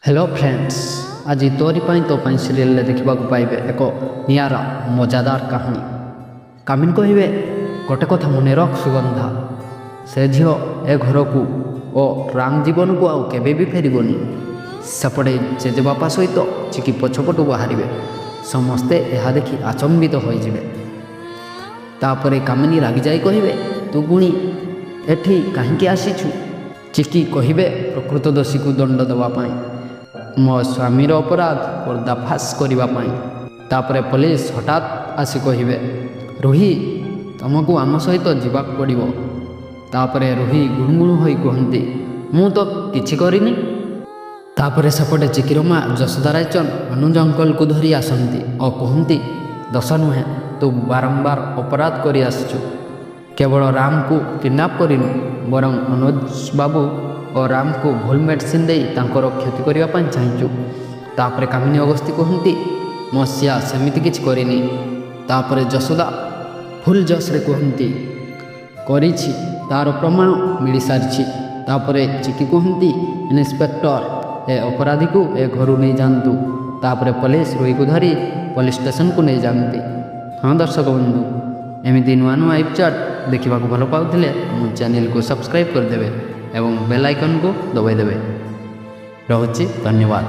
Hello friends, आज तोरी तो सीरियल देखा पाइबे एक निरा मजादार कहानी। कामिन कहे गोटे कथा मन रख सुगंधा, से झील ए घर को ओ राम जीवन को आउ केबे भी फेरबनी। सेपटे जेजेबापा सहित चिकी पछपटू बाहर समस्ते यह देखि आचंबित होइजिबे। तापरे कामिनी रागी जाई कहिबे, तू पुणी एठी काहींकी आसीछु? चिकी कहिबे, प्रकृत दोषी को दंड देवा पाई, मो स्वामीर अपराध पर्दाफाश करने। तापरे पुलिस हठात आसी कहिबे, रोही तुमको आम सहित जीवा पड़ो। तापरे रोही गुणगुण होई कहती, मु तो किछि करिनी। तापरे सेपटे चिकीर माँ जशोदा रायचंद अनुज अंकल को धरी आसती और कहती, दशा नुहे, तू बारंबार अपराध कर आसचु। केवल राम को किडनैप करिनु, बरं अनुज बाबू और राम को भूल मेडिसिन दे तांकर क्षति करने चाहचु। तापरे कामिनी अगस्ती कहती, मो सिया सेमिति किछि करिनी। तापरे जशोदा फुल जश्रे कहती, करिछि, तार प्रमाण मिल सारी। तापरे चिकी कहती, इन्स्पेक्टर ए अपराधी को ए घर नहीं जातु। तापरे पुलिस रोही को धरी पुलिस स्टेशन को नहीं जाती। हाँ दर्शक बंधु, एमती नुआ नुआ एपिसोड देखा भल पाउथिले मो चैनल को सब्सक्राइब करदेवे एवं बेल आइकन को दबाई देवे। रहुछि, धन्यवाद।